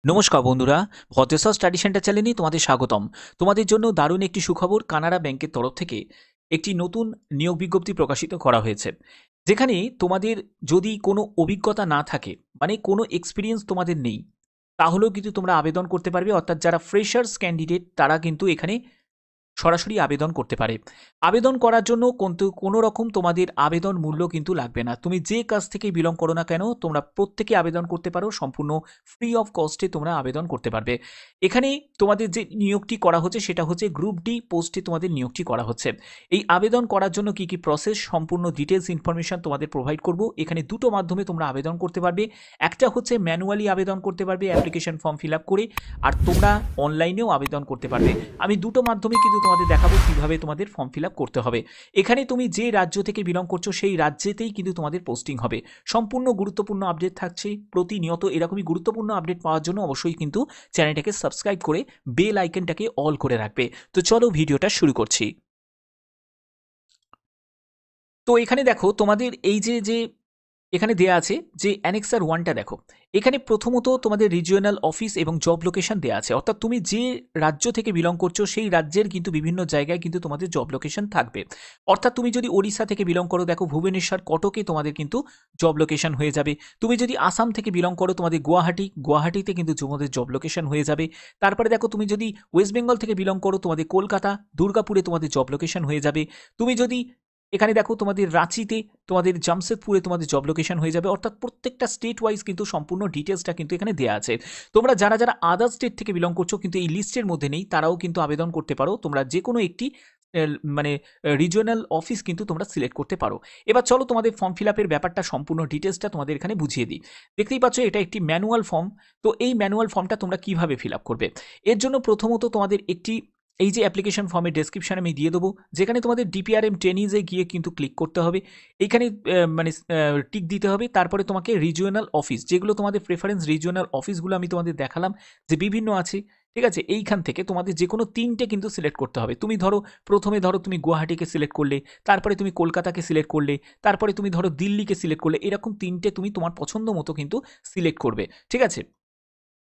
নমস্কার বন্ধুরা, Bhadreswar study centre চ্যানেলে তোমাদের স্বাগতম। তোমাদের জন্য দারুণ একটি সুখবর, কানাড়া ব্যাংকের তরফ থেকে একটি নতুন নিয়োগ বিজ্ঞপ্তি প্রকাশিত করা হয়েছে, যেখানে তোমাদের যদি কোনো অভিজ্ঞতা না থাকে, মানে কোনো এক্সপিরিয়েন্স তোমাদের নেই, তাহলেও কিন্তু তোমরা আবেদন করতে পারবে। অর্থাৎ যারা ফ্রেশার্স ক্যান্ডিডেট তারা কিন্তু এখানে সরাসরি আবেদন করতে পারে। আবেদন করার জন্য কিন্তু কোনো রকম তোমাদের আবেদন মূল্য কিন্তু লাগবে না। তুমি যে কাজ থেকে বিলং করো না কেন, তোমরা প্রত্যেকে আবেদন করতে পারো, সম্পূর্ণ ফ্রি অফ কস্টে তোমরা আবেদন করতে পারবে। এখানে তোমাদের যে নিয়োগটি করা হচ্ছে সেটা হচ্ছে গ্রুপ ডি পোস্টে তোমাদের নিয়োগটি করা হচ্ছে। এই আবেদন করার জন্য কি কি প্রসেস, সম্পূর্ণ ডিটেলস ইনফরমেশন তোমাদের প্রোভাইড করব। এখানে দুটো মাধ্যমে তোমরা আবেদন করতে পারবে। একটা হচ্ছে ম্যানুয়ালি আবেদন করতে পারবে অ্যাপ্লিকেশন ফর্ম ফিল আপ করে, আর তোমরা অনলাইনেও আবেদন করতে পারবে। আমি দুটো মাধ্যমে কিন্তু তোমাদের দেখাবো কিভাবে তোমাদের ফর্ম ফিল আপ করতে হবে। এখানে তুমি যে রাজ্য থেকে বিলং করছো সেই রাজ্যেতেই কিন্তু তোমাদের পোস্টিং হবে। সম্পূর্ণ গুরুত্বপূর্ণ আপডেট থাকছে প্রতিনিয়ত। এরকমই গুরুত্বপূর্ণ আপডেট পাওয়ার জন্য অবশ্যই কিন্তু চ্যানেলটাকে সাবস্ক্রাইব করে বেল আইকনটাকে অল করে রাখবে। তো চলো ভিডিওটা শুরু করছি। তো এখানে দেখো তোমাদের এই যে এখানে দেয়া আছে যে অ্যানেক্সার 1টা দেখো। এখানে প্রথমত তোমাদের রিজিওনাল অফিস এবং জব লোকেশন দেয়া আছে। অর্থাৎ তুমি যে রাজ্য থেকে বিলং করছো সেই রাজ্যের কিন্তু বিভিন্ন জায়গায় কিন্তু তোমাদের জব লোকেশন থাকবে। অর্থাৎ তুমি যদি ওড়িশা থেকে বিলং করো, দেখো ভুবনেশ্বর, কটকে তোমাদের কিন্তু জব লোকেশন হয়ে যাবে। তুমি যদি আসাম থেকে বিলং করো, তোমাদের গুয়াহাটিতে কিন্তু তোমাদের জব লোকেশন হয়ে যাবে। তারপরে দেখো তুমি যদি ওয়েস্ট বেঙ্গল থেকে বিলং করো, তোমাদের কলকাতা, দুর্গাপুরে তোমাদের জব লোকেশন হয়ে যাবে। তুমি যদি এখানে দেখো তোমাদের রাঁচিতে, তোমাদের জামশেদপুরে তোমাদের জব লোকেশন হয়ে যাবে। অর্থাৎ প্রত্যেকটা স্টেট ওয়াইজ কিন্তু সম্পূর্ণ ডিটেলসটা কিন্তু এখানে দেওয়া আছে। তোমরা যারা যারা আদার স্টেট থেকে বিলং করছো কিন্তু এই লিস্টের মধ্যে নেই, তারাও কিন্তু আবেদন করতে পারো। তোমরা যে কোনো একটি মানে রিজিওনাল অফিস কিন্তু তোমরা সিলেক্ট করতে পারো। এবার চলো তোমাদের ফর্ম ফিল আপের ব্যাপারটা, সম্পূর্ণ ডিটেলসটা তোমাদের এখানে বুঝিয়ে দিই। দেখতেই পাচ্ছ এটা একটি ম্যানুয়াল ফর্ম। তো এই ম্যানুয়াল ফর্মটা তোমরা কিভাবে ফিল আপ করবে? এর জন্য প্রথমত তোমাদের একটি এই যে অ্যাপ্লিকেশন ফর্মের ডেসক্রিপশন আমি দিয়ে দেবো, যেখানে তোমাদের ডিপিআরএম ট্রেনিজে গিয়ে কিন্তু ক্লিক করতে হবে। এইখানে মানে টিক দিতে হবে। তারপরে তোমাকে রিজিওনাল অফিস, যেগুলো তোমাদের প্রেফারেন্স রিজিওনাল অফিসগুলো আমি তোমাদের দেখালাম যে বিভিন্ন আছে, ঠিক আছে, এইখান থেকে তোমাদের যে কোনো তিনটে কিন্তু সিলেক্ট করতে হবে। তুমি ধরো প্রথমে ধরো তুমি গুয়াহাটিকে সিলেক্ট করলে, তারপরে তুমি কলকাতাকে সিলেক্ট করলে, তারপরে তুমি ধরো দিল্লিকে সিলেক্ট করলে, এরকম তিনটে তুমি তোমার পছন্দ মতো কিন্তু সিলেক্ট করবে, ঠিক আছে।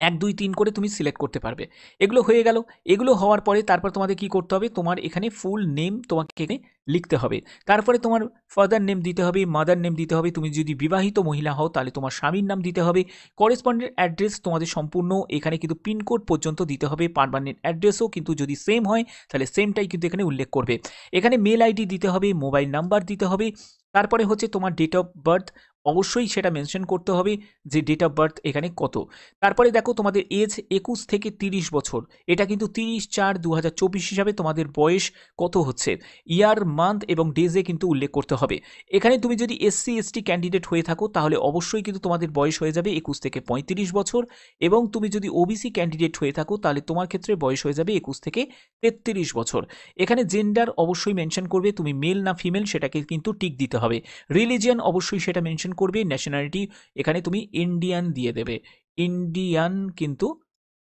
1, 2, 3 করে তুমি সিলেক্ট করতে পারবে। এগুলো হয়ে গেল। এগুলো হওয়ার পরে তারপর তোমাদের কি করতে হবে, তোমার এখানে ফুল নেম তোমাকে এখানে লিখতে হবে। তারপরে তোমার ফাদার নেম দিতে হবে, মাদার নেম দিতে হবে। তুমি যদি বিবাহিত মহিলা হও তাহলে তোমার স্বামীর নাম দিতে হবে। করেসপন্ডেন্ট অ্যাড্রেস তোমাদের সম্পূর্ণ এখানে কিন্তু পিনকোড পর্যন্ত দিতে হবে। পার্মানেন্ট অ্যাড্রেসও কিন্তু যদি সেম হয় তাহলে সেমটাই কিন্তু এখানে উল্লেখ করবে। এখানে মেল আইডি দিতে হবে, মোবাইল নাম্বার দিতে হবে। তারপরে হচ্ছে তোমার ডেট অফ বার্থ, অবশ্যই সেটা মেনশন করতে হবে যে ডেট অফ বার্থ এখানে কত। তারপরে দেখো তোমাদের এজ 21 থেকে 30 বছর, এটা কিন্তু 30/4/2024 হিসাবে তোমাদের বয়স কত হচ্ছে, ইয়ার, মান্থ এবং ডেজে কিন্তু উল্লেখ করতে হবে। এখানে তুমি যদি SC/ST ক্যান্ডিডেট হয়ে থাকো তাহলে অবশ্যই কিন্তু তোমাদের বয়স হয়ে যাবে 21 থেকে 35 বছর, এবং তুমি যদি OBC ক্যান্ডিডেট হয়ে থাকো তাহলে তোমার ক্ষেত্রে বয়স হয়ে যাবে 21 থেকে 33 বছর। এখানে জেন্ডার অবশ্যই মেনশন করবে, তুমি মেল না ফিমেল সেটাকে কিন্তু টিক দিতে হবে। রিলিজিয়ন অবশ্যই সেটা মেনশন করবে। ন্যাশনালিটি এখানে তুমি ইন্ডিয়ান দিয়ে দেবে, ইন্ডিয়ান কিন্তু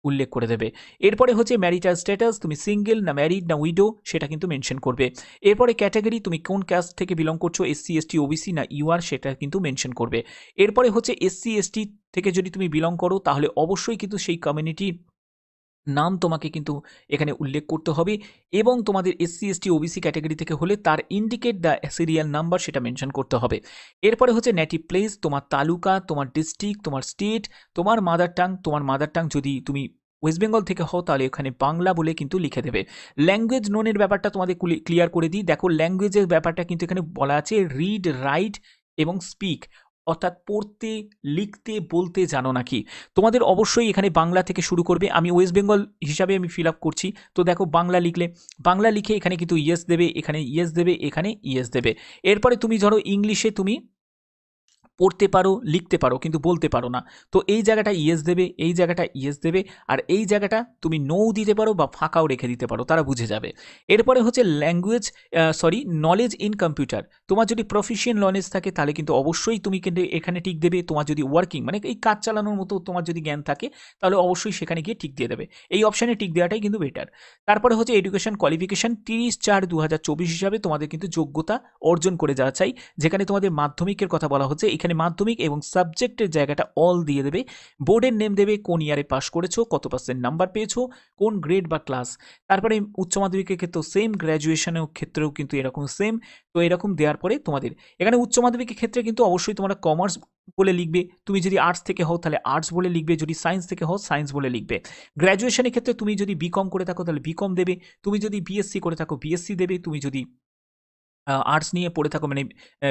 উল্লেখ করে দেবে। এরপরে হচ্ছে ম্যারিটাল স্ট্যাটাস, তুমি সিঙ্গেল না ম্যারিড না উইডো সেটা কিন্তু মেনশন করবে। এরপরে ক্যাটাগরি, তুমি কোন কাস্ট থেকে বিলং করছো, SC/ST OBC না UR সেটা কিন্তু মেনশন করবে। এরপরে হচ্ছে SC/ST থেকে যদি তুমি বিলং করো তাহলে অবশ্যই কিন্তু সেই কমিউনিটি নাম তোমাকে কিন্তু এখানে উল্লেখ করতে হবে, এবং তোমাদের SC/ST OBC ক্যাটাগরি থেকে হলে তার ইন্ডিকেট দ্য সিরিয়াল নাম্বার সেটা মেনশন করতে হবে। এরপরে হচ্ছে নেটিভ প্লেস, তোমার তালুকা, তোমার ডিস্ট্রিক্ট, তোমার স্টেট, তোমার মাদার টাং যদি তুমি ওয়েস্ট বেঙ্গল থেকে হও তাহলে এখানে বাংলা বলে কিন্তু লিখে দেবে। ল্যাঙ্গুয়েজ নোনের ব্যাপারটা তোমাদের ক্লিয়ার করে দিই। দেখো ল্যাঙ্গুয়েজের ব্যাপারটা কিন্তু এখানে বলা আছে রিড, রাইট এবং স্পিক, অর্থাৎ পড়তে, লিখতে, বলতে জানো নাকি। তোমাদের অবশ্যই এখানে বাংলা থেকে শুরু করবে। আমি ওয়েস্ট বেঙ্গল হিসাবে আমি ফিল আপ করছি। তো দেখো বাংলা লিখে এখানে কিন্তু ইয়েস দেবে, এখানে ইয়েস দেবে, এখানে ইয়েস দেবে। এরপরে তুমি ধরো ইংলিশে তুমি পড়তে পারো, লিখতে পারো কিন্তু বলতে পারো না, তো এই জায়গাটা ইয়েস দেবে, এই জায়গাটা ইয়েস দেবে, আর এই জায়গাটা তুমি নো দিতে পারো বা ফাঁকাও রেখে দিতে পারো, তারা বুঝে যাবে। এরপরে হচ্ছে নলেজ ইন কম্পিউটার। তোমার যদি প্রফেশনাল নলেজ থাকে তাহলে কিন্তু অবশ্যই তুমি কিন্তু এখানে টিক দেবে। তোমার যদি ওয়ার্কিং মানে এই কাজ চালানোর মতো তোমার যদি জ্ঞান থাকে তাহলে অবশ্যই সেখানে গিয়ে টিক দিয়ে দেবে। এই অপশানে টিক দেওয়াটাই কিন্তু বেটার। তারপরে হচ্ছে এডুকেশন কোয়ালিফিকেশন, 30/4/2024 হিসাবে তোমাদের কিন্তু যোগ্যতা অর্জন করে যাওয়া চাই, যেখানে তোমাদের মাধ্যমিকের কথা বলা হচ্ছে। এখানে মাধ্যমিক এবং সাবজেক্টের জায়গাটা অল দিয়ে দেবে, বোর্ডের নেম দেবে, কোন ইয়ারে পাস করেছো, কত পার্সেন্ট নাম্বার পেয়েছো, কোন গ্রেড বা ক্লাস। তারপরে উচ্চ মাধ্যমিকের ক্ষেত্রেও সেম, গ্র্যাজুয়েশনের ক্ষেত্রেও কিন্তু এরকম সেম। তো এরকম দেওয়ার পরে তোমাদের এখানে উচ্চ মাধ্যমিকের ক্ষেত্রে কিন্তু অবশ্যই তোমরা কমার্স বলে লিখবে, তুমি যদি আর্টস থেকে হও তাহলে আর্টস বলে লিখবে, যদি সায়েন্স থেকে হও সায়েন্স বলে লিখবে। গ্র্যাজুয়েশনের ক্ষেত্রে তুমি যদি বিকম করে থাকো তাহলে বিকম দেবে, তুমি যদি বিএসসি করে থাকো বিএসসি দেবে, তুমি যদি আর্টস নিয়ে পড়ে থাকো মানে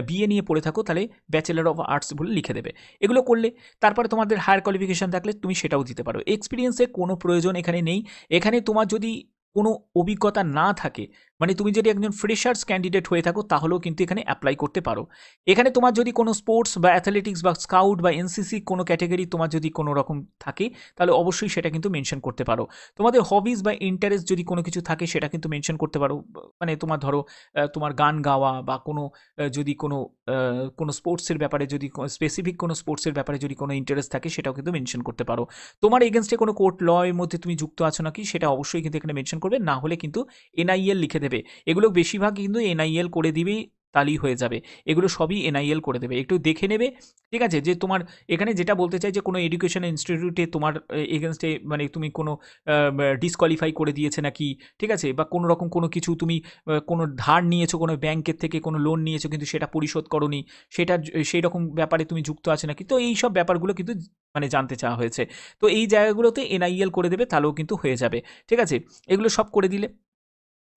বিএ নিয়ে পড়ে থাকো তাহলে ব্যাচেলার অফ আর্টস বলে লিখে দেবে। এগুলো করলে তারপরে তোমাদের হায়ার কোয়ালিফিকেশান থাকলে তুমি সেটাও দিতে পারো। এক্সপিরিয়েন্সের কোনো প্রয়োজন এখানে নেই। এখানে তোমার যদি কোনো অভিজ্ঞতা না থাকে, মানে তুমি যদি একজন ফ্রেশার্স ক্যান্ডিডেট হয়ে থাকো তাহলেও কিন্তু এখানে অ্যাপ্লাই করতে পারো। এখানে তোমার যদি কোনো স্পোর্টস বা অ্যাথলেটিক্স বা স্কাউট বা এনসিসি কোনো ক্যাটেগরি তোমার যদি কোনো রকম থাকে তাহলে অবশ্যই সেটা কিন্তু মেনশন করতে পারো। তোমাদের হবিজ বা ইন্টারেস্ট যদি কোনো কিছু থাকে সেটা কিন্তু মেনশন করতে পারো। মানে তোমার ধরো তোমার গান গাওয়া বা কোনো যদি কোনো স্পোর্টসের ব্যাপারে যদি স্পেসিফিক কোনো স্পোর্টসের ব্যাপারে যদি কোনো ইন্টারেস্ট থাকে সেটাও কিন্তু মেনশন করতে পারো। তোমার এগেনস্টে কোনো কোর্ট ল এর মধ্যে তুমি যুক্ত আছো নাকি সেটা অবশ্যই কিন্তু এখানে মেনশন করবে, না হলে কিন্তু এনআইএল লিখে দেবে। এগুলো বেশিরভাগ কিন্তু এনআইএল করে দিবেই, তাহলেই হয়ে যাবে। এগুলো সবই এনআইএল করে দেবে, একটু দেখে নেবে। ঠিক আছে, যে তোমার এখানে যেটা বলতে চাই যে কোনো এডুকেশন ইনস্টিটিউটে তোমার এগেনস্টে মানে তুমি কোনো ডিসকোয়ালিফাই করে দিয়েছে নাকি, ঠিক আছে, বা কোনো রকম কোনো কিছু তুমি কোনো ধার নিয়েছো কোনো ব্যাংকের থেকে, কোনো লোন নিয়েছো কিন্তু সেটা পরিশোধ করোনি, সেটা সেই রকম ব্যাপারে তুমি যুক্ত আছে নাকি, তো এই সব ব্যাপারগুলো কিন্তু মানে জানতে চাওয়া হয়েছে। তো এই জায়গাগুলোতে এনআইএল করে দেবে, তাহলেও কিন্তু হয়ে যাবে। ঠিক আছে, এগুলো সব করে দিলে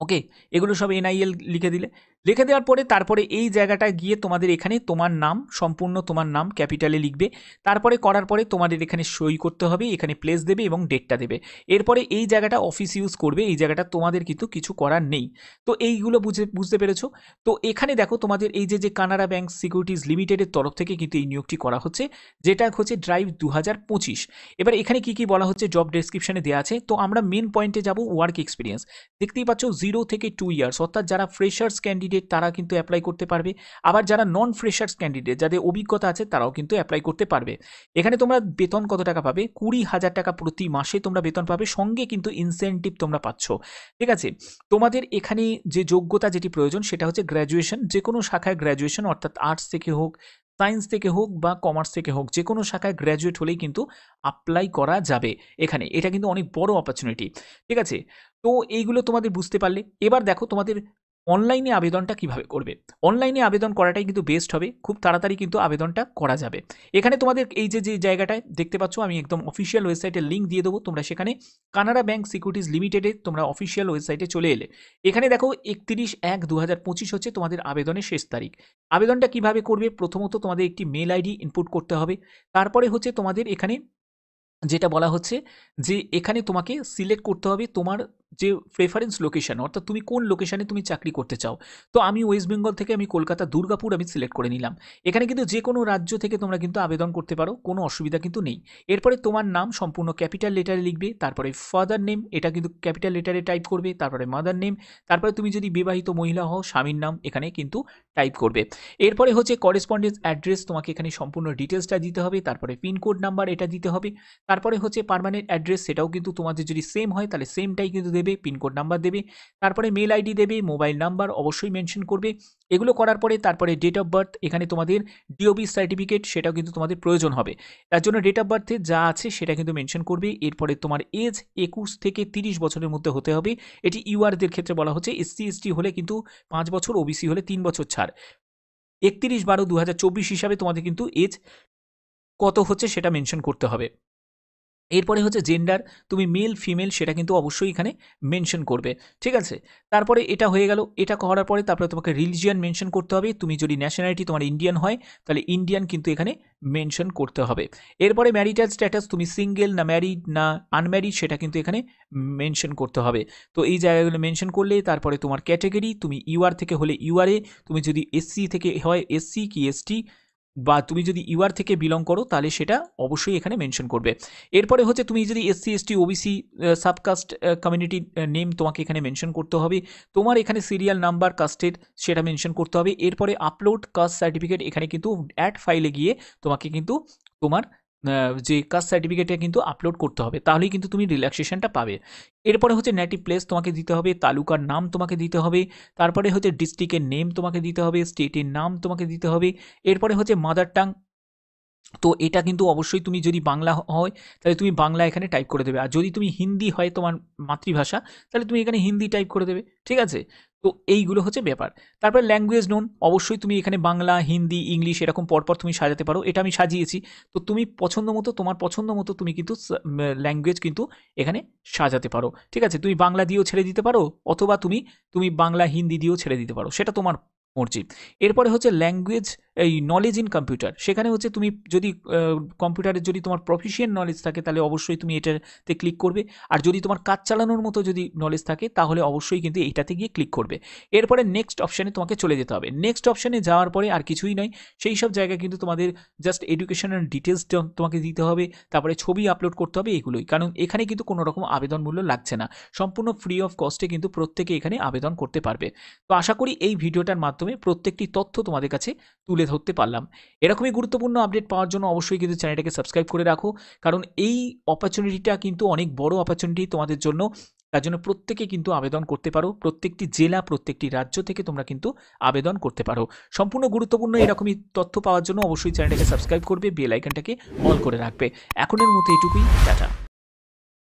ওকে, এগুলো সব এনআইএল লিখে দিলে, লিখে দেওয়ার পরে তারপরে এই জায়গাটায় গিয়ে তোমাদের এখানে তোমার নাম, সম্পূর্ণ তোমার নাম ক্যাপিটালে লিখবে। তারপরে করার পরে তোমাদের এখানে সই করতে হবে, এখানে প্লেস দেবে এবং ডেটটা দেবে। এরপরে এই জায়গাটা অফিস ইউজ করবে, এই জায়গাটা তোমাদের কিন্তু কিছু করার নেই। তো এইগুলো বুঝতে পেরেছো? তো এখানে দেখো তোমাদের এই যে কানাড়া ব্যাংক সিকিউরিটিজ লিমিটেডের তরফ থেকে কিন্তু এই নিয়োগটি করা হচ্ছে, যেটা হচ্ছে ড্রাইভ 2025। এবার এখানে কি কি বলা হচ্ছে জব ডেসক্রিপশনে দেওয়া আছে। তো আমরা মেন পয়েন্টে যাব, ওয়ার্ক এক্সপিরিয়েন্স। দেখতেই পাচ্ছ 0 থেকে 2 ইয়ার্স, অর্থাৎ যারা ফ্রেশার্স ক্যান্ডিডেট তারা কিন্তু অ্যাপ্লাই করতে পারবে, আবার যারা নন ফ্রেশার্স ক্যান্ডিডেট যাদের অভিজ্ঞতা আছে তারাও কিন্তু অ্যাপ্লাই করতে পারবে। এখানে তোমরা বেতন কত টাকা পাবে? 20,000 টাকা প্রতি মাসে তোমরা বেতন পাবে, সঙ্গে কিন্তু ইনসেনটিভ তোমরা পাচ্ছ। ঠিক আছে, তোমাদের এখানে যে যোগ্যতা যেটি প্রয়োজন সেটা হচ্ছে গ্র্যাজুয়েশন, যে কোনো শাখায় গ্র্যাজুয়েশন, অর্থাৎ আর্টস থেকে হোক, সায়েন্স থেকে হোক বা কমার্স থেকে হোক, যে কোনো শাখায় গ্র্যাজুয়েট হলেই কিন্তু অ্যাপ্লাই করা যাবে এখানে। এটা কিন্তু অনেক বড় অপরচুনিটি। ঠিক আছে, তো এইগুলো তোমাদের বুঝতে পারলে। এবার দেখো তোমাদের অনলাইনে আবেদনটা কিভাবে করবে। অনলাইনে আবেদন করাটাই কিন্তু বেস্ট হবে, খুব তাড়াতাড়ি কিন্তু আবেদনটা করা যাবে। এখানে তোমাদের এই যে জায়গাটায় দেখতে পাচ্ছ আমি একদম অফিসিয়াল ওয়েবসাইটের লিঙ্ক দিয়ে দেবো, তোমরা সেখানে কানাড়া ব্যাংক সিকিউরিটিজ লিমিটেডে তোমরা অফিসিয়াল ওয়েবসাইটে চলে এলে এখানে দেখো 31/1/2025 হচ্ছে তোমাদের আবেদনের শেষ তারিখ। আবেদনটা কিভাবে করবে? প্রথমত তোমাদের একটি মেল আইডি ইনপুট করতে হবে, তারপরে হচ্ছে তোমাদের এখানে যেটা বলা হচ্ছে যে এখানে তোমাকে সিলেক্ট করতে হবে তোমার যে প্রেফারেন্স লোকেশন, অর্থাৎ তুমি কোন লোকেশনে তুমি চাকরি করতে চাও। তো আমি ওয়েস্ট বেঙ্গল থেকে আমি কলকাতা দুর্গাপুর আমি সিলেক্ট করে নিলাম। এখানে কিন্তু যে কোনো রাজ্য থেকে তোমরা কিন্তু আবেদন করতে পারো, কোনো অসুবিধা কিন্তু নেই। এরপরে তোমার নাম সম্পূর্ণ ক্যাপিটাল লেটারে লিখবে, তারপরে ফাদার নেম এটা কিন্তু ক্যাপিটাল লেটারে টাইপ করবে, তারপরে মাদার নেম, তারপরে তুমি যদি বিবাহিত মহিলা হও স্বামীর নাম এখানে কিন্তু টাইপ করবে। এরপরে হচ্ছে করেসপন্ডেন্স অ্যাড্রেস, তোমাকে এখানে সম্পূর্ণ ডিটেলসটা দিতে হবে, তারপরে পিনকোড নাম্বার এটা দিতে হবে, তারপরে হচ্ছে পার্মানেন্ট অ্যাড্রেস, সেটাও কিন্তু তোমাদের যদি সেম হয় তাহলে সেমটাই কিন্তু দেবে, পিনকোড নাম্বার দেবে, তারপরে মেল আইডি দেবে, মোবাইল নাম্বার অবশ্যই মেনশন করবে। এগুলো করার পরে তারপরে ডেট অফ বার্থ, এখানে তোমাদের ডিওবি সার্টিফিকেট সেটাও কিন্তু তোমাদের প্রয়োজন হবে, তার জন্য ডেট অফ বার্থে যা আছে সেটা কিন্তু মেনশন করবে। এরপরে তোমার এজ 21 থেকে 30 বছরের মধ্যে হতে হবে, এটি ইউআরদের ক্ষেত্রে বলা হচ্ছে। এসসি এসটি হলে কিন্তু 5 বছর, ওবিসি হলে 3 বছর ছাড়। 31/12/2024 হিসাবে তোমাদের কিন্তু এজ কত হচ্ছে সেটা মেনশন করতে হবে। এরপরে হচ্ছে জেন্ডার, তুমি মেল ফিমেল সেটা কিন্তু অবশ্যই এখানে মেনশন করবে। ঠিক আছে, তারপরে এটা হয়ে গেল। এটা করার পরে তারপরে তোমাকে রিলিজিয়ান মেনশন করতে হবে, তুমি যদি ন্যাশনালিটি তোমার ইন্ডিয়ান হয় তাহলে ইন্ডিয়ান কিন্তু এখানে মেনশন করতে হবে। এরপরে ম্যারিটাল স্ট্যাটাস, তুমি সিঙ্গেল না ম্যারিড না আনম্যারিড সেটা কিন্তু এখানে মেনশন করতে হবে। তো এই জায়গাগুলো মেনশন করলে তারপরে তোমার ক্যাটেগরি, তুমি ইউআর থেকে হলে ইউআরএ, তুমি যদি এসসি থেকে হয় এসসি কি এসটি, বা তুমি যদি ইউআর থেকে বিলং করো তাহলে সেটা অবশ্যই এখানে মেনশন করবে। এরপরে হচ্ছে তুমি যদি SC ST OBC subcaste community name তোমাকে এখানে মেনশন করতে হবে, তোমার এখানে সিরিয়াল নাম্বার কাস্টের সেটা মেনশন করতে হবে। এরপরে আপলোড কাস্ট সার্টিফিকেট, এখানে কিন্তু অ্যাড ফাইলে গিয়ে তোমাকে কিন্তু তোমার যে কাস্ট সার্টিফিকেটটা কিন্তু আপলোড করতে হবে, তাহলেই কিন্তু তুমি রিল্যাক্সেশনটা পাবে। এরপরে হচ্ছে নেটিভ প্লেস তোমাকে দিতে হবে, তালুকার নাম তোমাকে দিতে হবে, তারপরে হচ্ছে ডিস্ট্রিক্টের নেম তোমাকে দিতে হবে, স্টেটের নাম তোমাকে দিতে হবে। এরপরে হচ্ছে মাদার টাং তো এটা কিন্তু অবশ্যই তুমি যদি বাংলা হয় তাহলে তুমি বাংলা এখানে টাইপ করে দেবে, আর যদি তুমি হিন্দি হয় তোমার মাতৃভাষা তাহলে তুমি এখানে হিন্দি টাইপ করে দেবে, ঠিক আছে? তো এইগুলো হচ্ছে ব্যাপার। তারপর ল্যাঙ্গুয়েজ নোন, অবশ্যই তুমি এখানে বাংলা, হিন্দি, ইংলিশ এরকম পরপর তুমি সাজাতে পারো, এটা আমি সাজিয়েছি। তো তুমি পছন্দ মতো, তোমার পছন্দ মতো তুমি কিন্তু ল্যাঙ্গুয়েজ কিন্তু এখানে সাজাতে পারো, ঠিক আছে? তুমি বাংলা দিয়েও ছেড়ে দিতে পারো, অথবা তুমি বাংলা হিন্দি দিয়েও ছেড়ে দিতে পারো, সেটা তোমার মর্জি। এরপরে হচ্ছে ল্যাঙ্গুয়েজ, এই নলেজ ইন কম্পিউটার, সেখানে হচ্ছে তুমি যদি কম্পিউটারের যদি তোমার প্রফিশিয়েন্ট নলেজ থাকে তাহলে অবশ্যই তুমি এটাতে ক্লিক করবে, আর যদি তোমার কাজ চালানোর মতো যদি নলেজ থাকে তাহলে অবশ্যই কিন্তু এইটাতে গিয়ে ক্লিক করবে। এরপরে নেক্সট অপশানে তোমাকে চলে যেতে হবে। নেক্সট অপশানে যাওয়ার পরে আর কিছুই নয়, সেই সব জায়গায় কিন্তু তোমাদের জাস্ট এডুকেশনাল ডিটেলস তোমাকে দিতে হবে, তারপরে ছবি আপলোড করতে হবে, এগুলোই। কারণ এখানে কিন্তু কোনো রকম আবেদন মূল্য লাগছে না, সম্পূর্ণ ফ্রি অফ কস্টে কিন্তু প্রত্যেকে এখানে আবেদন করতে পারবে। তো আশা করি এই ভিডিওটার মাধ্যমে প্রত্যেকটি তথ্য তোমাদের কাছে তুলে ধরতে পারলাম। এরকমই গুরুত্বপূর্ণ আপডেট পাওয়ার জন্য অবশ্যই কিন্তু চ্যানেলটাকে সাবস্ক্রাইব করে রাখো, কারণ এই অপরচুনিটিটা কিন্তু অনেক বড় অপরচুনিটি তোমাদের জন্য। তার জন্য প্রত্যেকে কিন্তু আবেদন করতে পারো, প্রত্যেকটি জেলা, প্রত্যেকটি রাজ্য থেকে তোমরা কিন্তু আবেদন করতে পারো। সম্পূর্ণ গুরুত্বপূর্ণ এরকমই তথ্য পাওয়ার জন্য অবশ্যই চ্যানেলটাকে সাবস্ক্রাইব করবে, বেল আইকনটাকে অল করে রাখবে। এখনের মতো এটুকুই, টাটা।